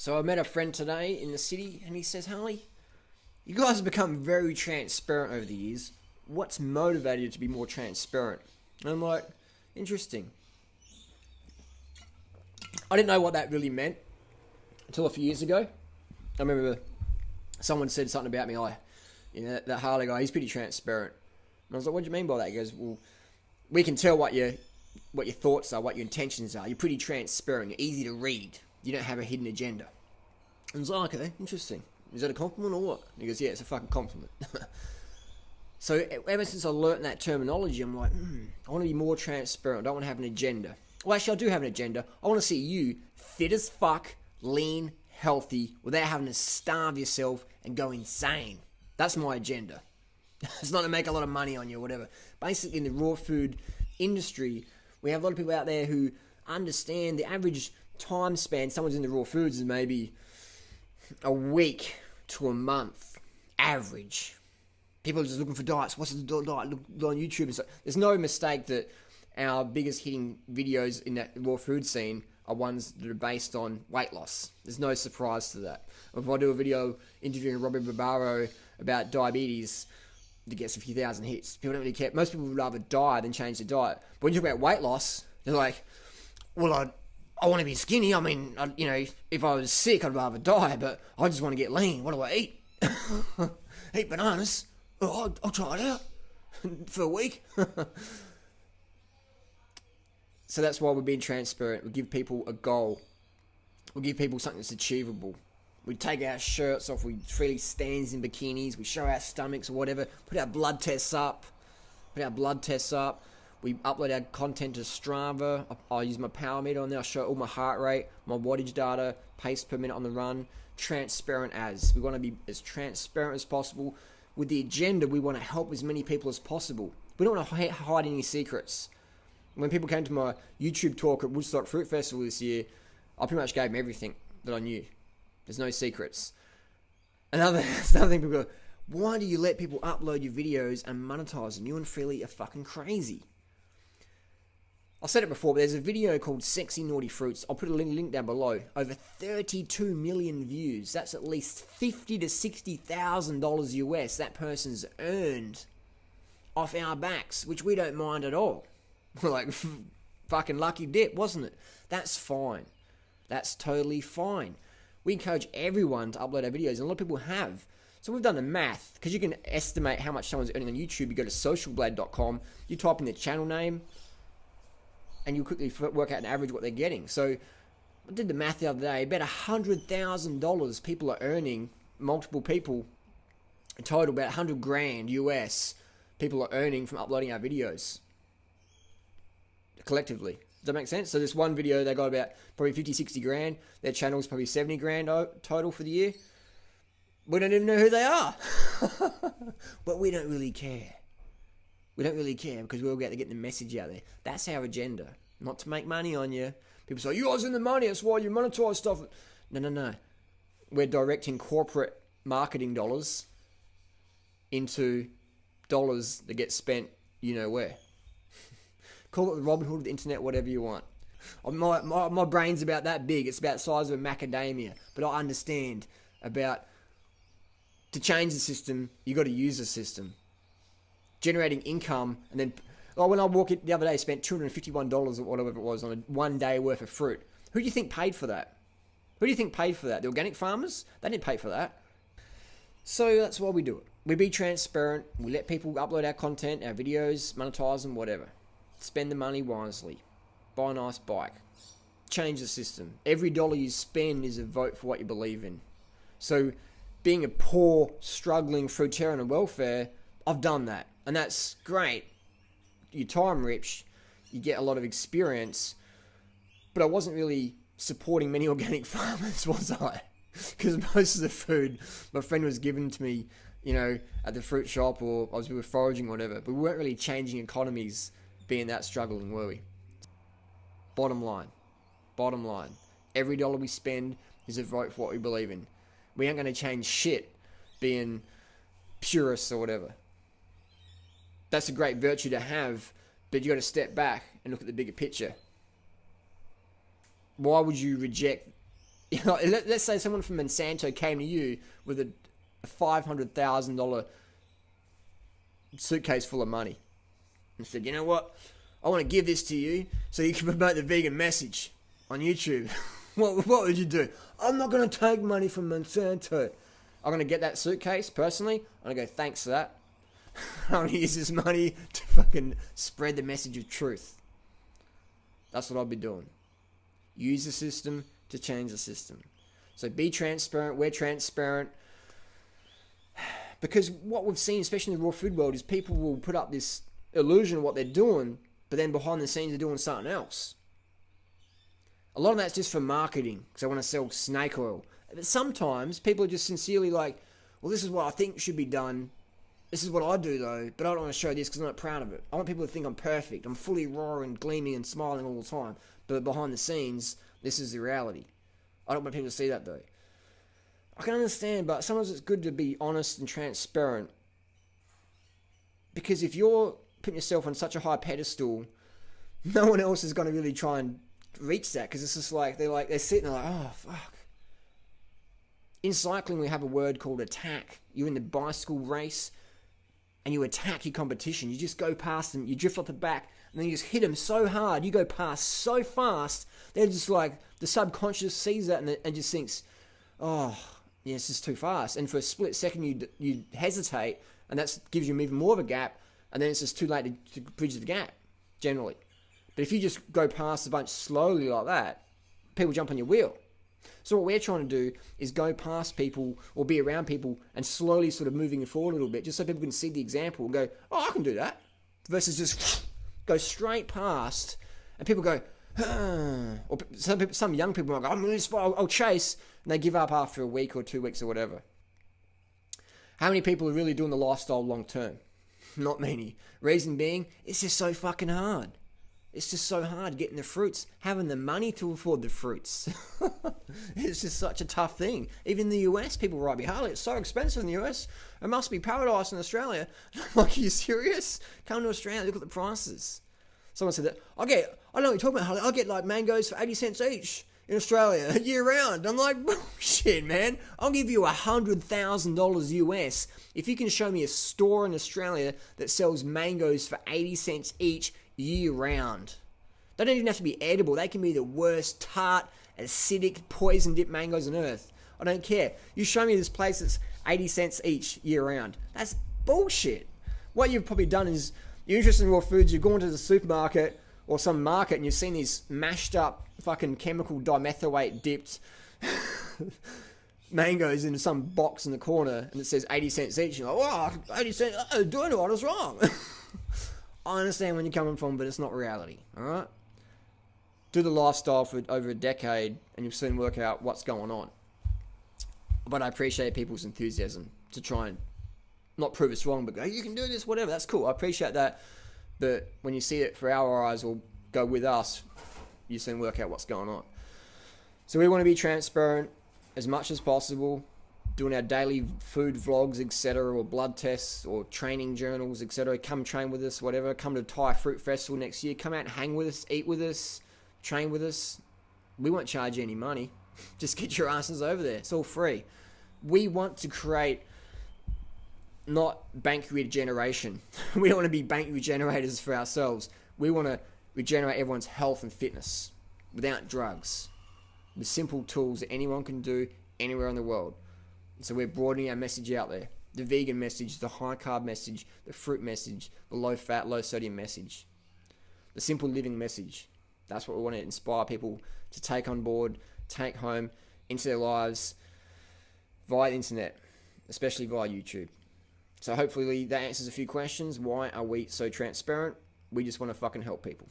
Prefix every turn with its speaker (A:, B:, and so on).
A: So I met a friend today in the city, and he says, Harley, you guys have become very transparent over the years. What's motivated you to be more transparent? And I'm like, interesting. I didn't know what that really meant until a few years ago. I remember someone said something about me, that Harley guy, he's pretty transparent. And I was like, what do you mean by that? He goes, well, we can tell what your thoughts are, what your intentions are. You're pretty transparent. You're easy to read. You don't have a hidden agenda. And I was like, okay, interesting. Is that a compliment or what? And he goes, yeah, it's a fucking compliment. So ever since I learnt that terminology, I'm like, I want to be more transparent. I don't want to have an agenda. Well, actually, I do have an agenda. I want to see you fit as fuck, lean, healthy, without having to starve yourself and go insane. That's my agenda. It's not to make a lot of money on you or whatever. Basically, in the raw food industry, we have a lot of people out there who understand the average time span someone's in the raw foods is maybe a week to a month. Average. People are just looking for diets. What's the diet? Look on YouTube and stuff. There's no mistake that our biggest hitting videos in that raw food scene are ones that are based on weight loss. There's no surprise to that. If I do a video interviewing Robbie Barbaro about diabetes, it gets a few thousand hits. People don't really care. Most people would rather die than change their diet. But when you talk about weight loss, they're like, well, I want to be skinny. I mean, if I was sick, I'd rather die, but I just want to get lean. What do I eat? Eat bananas. Oh, I'll try it out for a week. So that's why we're being transparent. We give people a goal. We give people something that's achievable. We take our shirts off. We freely stand in bikinis. We show our stomachs or whatever. Put our blood tests up. We upload our content to Strava. I use my power meter on there. I show all my heart rate, my wattage data, pace per minute on the run. Transparent as. We want to be as transparent as possible. With the agenda, we want to help as many people as possible. We don't want to hide any secrets. When people came to my YouTube talk at Woodstock Fruit Festival this year, I pretty much gave them everything that I knew. There's no secrets. Another thing, people go, why do you let people upload your videos and monetize them? You and Freely are fucking crazy. I said it before, but there's a video called Sexy Naughty Fruits. I'll put a link down below. Over 32 million views. That's at least $50,000 to $60,000 US that person's earned off our backs, which we don't mind at all. We're like, fucking lucky dip, wasn't it? That's fine. That's totally fine. We encourage everyone to upload our videos, and a lot of people have. So we've done the math, because you can estimate how much someone's earning on YouTube. You go to socialblade.com, you type in the channel name, and you quickly work out an average what they're getting. So I did the math the other day. About $100,000 people are earning, multiple people, in total about 100 grand US people are earning from uploading our videos. Collectively. Does that make sense? So this one video, they got about probably 50, 60 grand. Their channel's probably 70 grand total for the year. We don't even know who they are. But we don't really care. We don't really care because we're about to get the message out there. That's our agenda. Not to make money on you. People say, you guys in the money, that's why you monetize stuff. No. We're directing corporate marketing dollars into dollars that get spent you know where. Call it the Robin Hood of the internet, whatever you want. My brain's about that big. It's about the size of a macadamia. But I understand about, to change the system, you got to use the system. Generating income, and then, when I walked in the other day, I spent $251 or whatever it was on a 1 day worth of fruit. Who do you think paid for that? The organic farmers? They didn't pay for that. So that's why we do it. We be transparent. We let people upload our content, our videos, monetize them, whatever. Spend the money wisely. Buy a nice bike. Change the system. Every dollar you spend is a vote for what you believe in. So, being a poor, struggling fruitarian on welfare, I've done that. And that's great. You're time rich. You get a lot of experience. But I wasn't really supporting many organic farmers, was I? Because most of the food my friend was giving to me, at the fruit shop, or I was foraging or whatever. But we weren't really changing economies being that struggling, were we? Bottom line. Every dollar we spend is a vote for what we believe in. We ain't going to change shit being purists or whatever. That's a great virtue to have, but you got to step back and look at the bigger picture. Why would you reject You know, let's say someone from Monsanto came to you with a $500,000 suitcase full of money and said, you know what? I want to give this to you so you can promote the vegan message on YouTube. What would you do? I'm not going to take money from Monsanto. I'm going to get that suitcase, personally. I'm going to go, thanks for that. I'm going to use this money to fucking spread the message of truth. That's what I'll be doing. Use the system to change the system. So be transparent. We're transparent. Because what we've seen, especially in the raw food world, is people will put up this illusion of what they're doing, but then behind the scenes they're doing something else. A lot of that's just for marketing, because they want to sell snake oil. But sometimes people are just sincerely like, well, this is what I think should be done. This is what I do, though, but I don't want to show this because I'm not proud of it. I want people to think I'm perfect. I'm fully raw and gleaming and smiling all the time. But behind the scenes, this is the reality. I don't want people to see that, though. I can understand, but sometimes it's good to be honest and transparent. Because if you're putting yourself on such a high pedestal, no one else is going to really try and reach that. Because it's just like, they're sitting there like, oh, fuck. In cycling, we have a word called attack. You're in the bicycle race, and you attack your competition. You just go past them, you drift off the back, and then you just hit them so hard, you go past so fast, they're just like, the subconscious sees that and just thinks, oh, yeah, it's just too fast. And for a split second, you hesitate, and that gives you even more of a gap, and then it's just too late to bridge the gap, generally. But if you just go past a bunch slowly like that, people jump on your wheel. So what we're trying to do is go past people or be around people and slowly sort of moving it forward a little bit, just so people can see the example and go, oh, I can do that. Versus just go straight past and people go, or some young people are like, I'm really spoiled, I'll chase, and they give up after a week or 2 weeks or whatever. How many people are really doing the lifestyle long term? Not many. Reason being, it's just so fucking hard. It's just so hard getting the fruits, having the money to afford the fruits. It's just such a tough thing. Even in the US, people write me, Harley, it's so expensive in the US. It must be paradise in Australia. I'm like, are you serious? Come to Australia, look at the prices. Someone said that, I don't know what you're talking about, Harley. I get like mangoes for 80 cents each in Australia, year round. I'm like, bullshit, man. I'll give you $100,000 US if you can show me a store in Australia that sells mangoes for 80 cents each year round. They don't even have to be edible. They can be the worst tart, acidic, poison-dipped mangoes on earth. I don't care. You show me this place that's 80 cents each year round. That's bullshit. What you've probably done is, you're interested in raw foods, you've gone to the supermarket or some market and you've seen these mashed up fucking chemical dimethylate dipped mangoes in some box in the corner and it says 80 cents each. You're like, wow, 80 cents, doing what is wrong? I understand where you're coming from, but it's not reality, alright? Do the lifestyle for over a decade and you'll soon work out what's going on. But I appreciate people's enthusiasm to try and not prove us wrong, but go, you can do this, whatever, that's cool. I appreciate that. But when you see it for our eyes or go with us, you soon work out what's going on. So we want to be transparent as much as possible, doing our daily food vlogs, etc., or blood tests, or training journals, etc. Come train with us, whatever. Come to Thai Fruit Festival next year. Come out and hang with us, eat with us, train with us. We won't charge you any money. Just get your asses over there. It's all free. We want to create not bank regeneration. We don't want to be bank regenerators for ourselves. We want to regenerate everyone's health and fitness without drugs, with simple tools that anyone can do anywhere in the world. So we're broadening our message out there. The vegan message, the high carb message, the fruit message, the low fat, low sodium message, the simple living message. That's what we want to inspire people to take on board, take home into their lives via the internet, especially via YouTube. So hopefully that answers a few questions. Why are we so transparent? We just want to fucking help people.